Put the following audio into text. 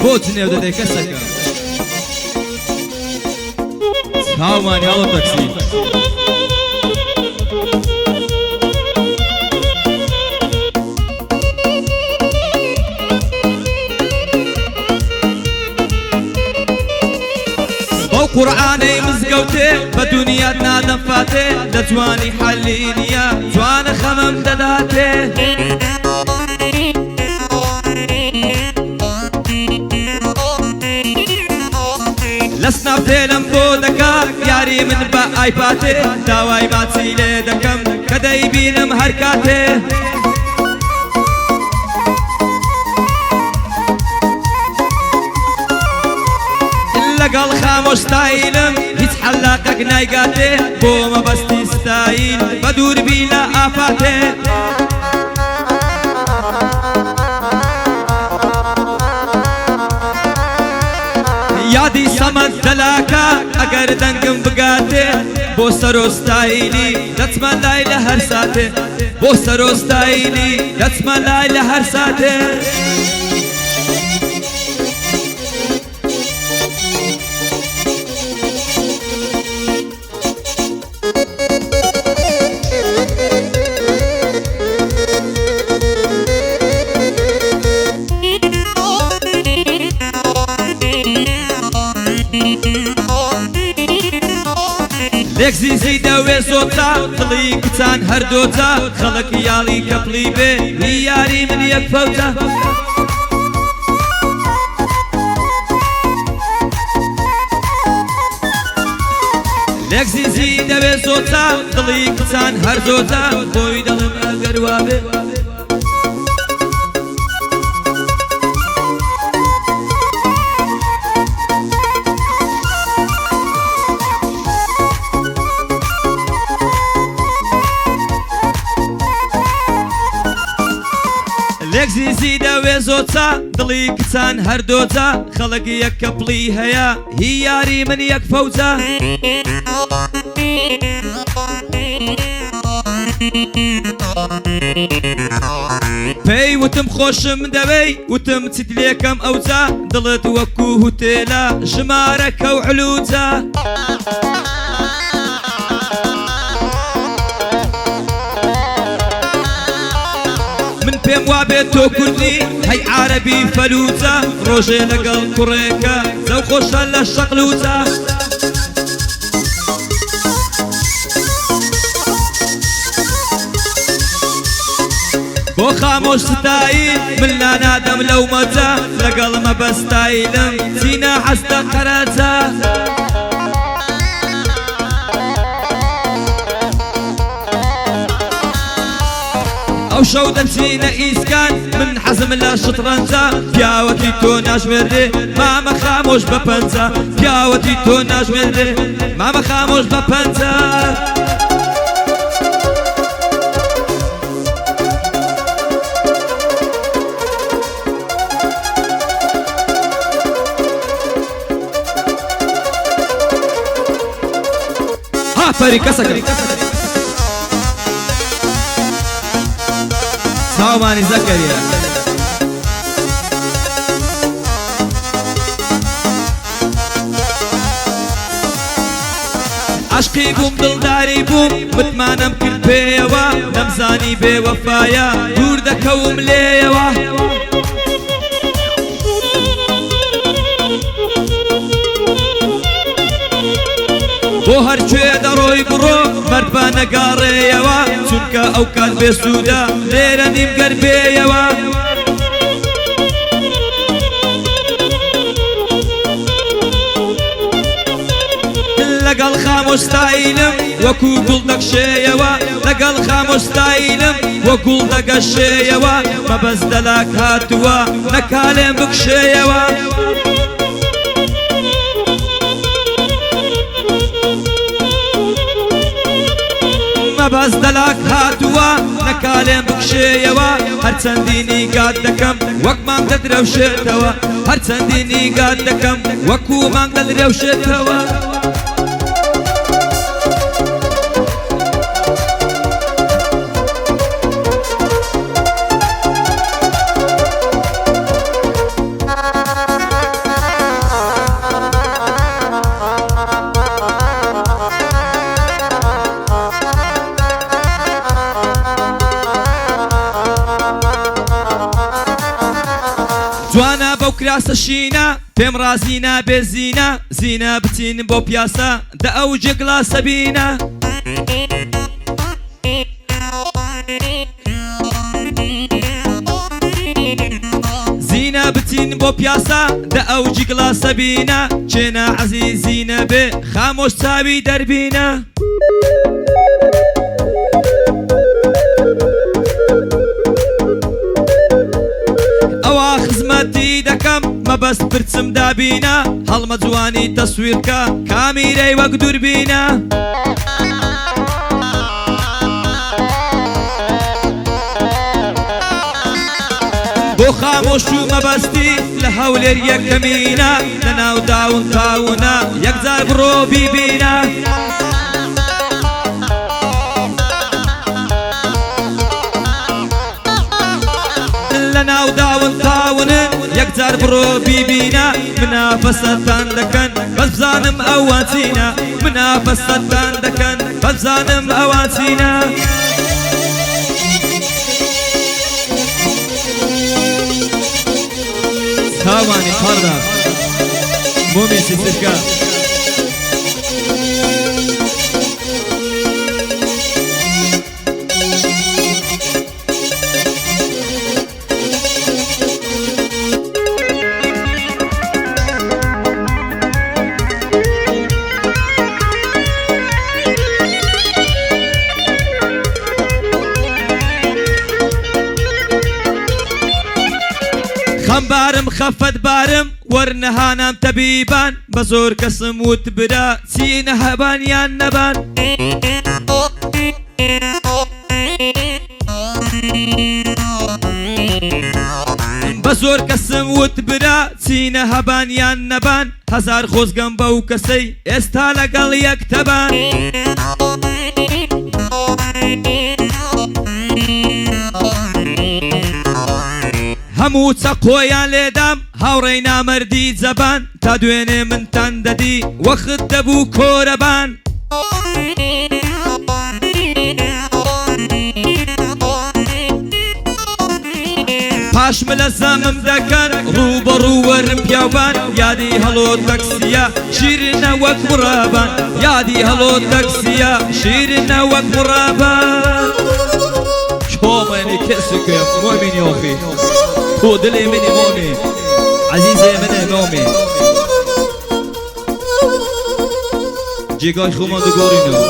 بۆچ نێو دەدەی کەسەکە چاومانی هەڵە تەکسی بەو قورعانەی مزگەوتێ بە دونیات نادەم فاتێ لە جوانی حەلی نییە جوانە خەمەم دەداتێ لە سناپدێلم بۆ دەکا یاری من بە ئایپاتێ داوای ماچی لێ دەکەم کە دەیبینم هەر کاتێ لەگەڵ خامۆش ستایلم هیچ حەلاقەک نایگاتێ بۆ مەبەستی ستایل بە دووربی لە ئافاتێ یادی سەمەد دەلاکە ئەگەر دەنگم بگاتێ بۆ سەرۆستایلی دەچمە لای لە هەر ساتێ بۆ سەرۆستایلی دەچمە لای لە هەر ساتێ لێک زیزی دەوێ زۆتا دڵی کچان هەردۆتا خەڵک یاڵی کەپڵی بێ یاری من یەک فەوتە لێک زیزی دەوێ زۆتا دڵی کچان هەردۆتا بۆی دڵم ئەگەر وابێ لێک زیزی دەوێ زۆتا دڵی کچان هەردۆتا خەڵک یەک کەپڵی هەیە هی یاری من یەک فەوتە پێی وتم خۆشم دەوێی وتم چیت لێکەم ئەوجا دڵت وەکو هوتێلە ژمارەکە و علوجە پێم وابێت تۆ کوردی هەی عارەبی فەلوجە ڕۆژێ لەگەڵ کوڕێکە زەو خۆشە لە شەقلوجە بۆ خامۆش ستایل من نانادەم لەو مەجە لەگەڵ مەبەستایلم چینە حەستە قەرەجە ئەو شەو دەچینە ئیسکان من حەزم لە شترەنجە پیاوەتی تۆ ناژمێردێ مامە خامۆش بە پەنجە پیاوەتی تۆ ناژمێردێ مامە خامۆش بە پەنجە ئافەری کەسەکە چاومانی زەکەریە عشقی بووم دڵداری بووم متمانەم کرد پێیەوە نەمزانی بێوەفایە دوور دەکەوم لێیەوە بۆ هەرکوێ دەڕۆی بڕۆ مەرد بە نەگاڕێیەوە چونکە ئەو کات بێسوودە لێرە نیمگەر بێیەوە لەگەڵ خامۆش ستایلم وەکو گوڵ دەکشێیەوە لەگەڵ خامۆش ستایلم وە گوڵ دەگەشێیەوە مەبەست دەلاک هاتووە نەکالێم بکشێیەوە مەبەست دەلاک هاتووە نەکالێم بکشێیەوە هەرچەندینی گات دەکەم وەک مانگ دەدرەوشێتەوە هەرچەندینی گات دەکەم وەکو مانگ دەدرەوشێتەوە جوانە بەو کراسە شینە پێم ڕازینە بێزینە زینە بچین بۆ پیاسە دە ئەو جێگڵاسە بینە زینە بچین بۆ پیاسە دە ئەو جێگڵاسە بینە چێنە عەزیزینە بێ خامۆش چاوی دەربینە ئەوە خزمەتی دەکەم مەبەست پرچم دابینە هەڵمە جوانی تەسویرکە کامیرەی وەک دووربینە بۆ خامۆش و مەبەستی لە هەولێر یەکەمینە لەناو داون تاونە یەکجار بڕۆ بیبینە لەناو داون تاونە یەکجار بڕۆ بیبینە منافەسەتان دەکەن بەس بزانم ئەوان چینە منافەسەتان دەکەن بەس بزانم ئەوان چینە تاوانی پەڕدا مۆمی سیسرکە خەمبارم خەفەت بارم وەرنەهانام تەبیبان بە زۆر کەسم وت برا چینە هەبانیان نەبان بە زۆر کەسم وت برا چینە هەبانیان نەبان هەزار خۆزگەم بەو کەسەی ئێستا لەگەڵ یەکتەبان هەموو چەقۆیان لێدام هاوڕێی نامەردی جەبان تا دوێنێ منتان دەدی وەخت دەبوو کۆرەبان پاشمە لە زەمم دەکەن ڕووبەڕوو وەرم پیاوبان یادی هەڵۆ تەکسیە شیرنە وەک مڕابان یادی هەڵۆ تەکسیە شیرنە وەک مڕابان شۆمەنی کەسکە مۆمینی ئۆخی تۆ دلێ منی مۆمی عەزیزێ منێ نۆمی جێگای خۆمان دەگۆڕینەوە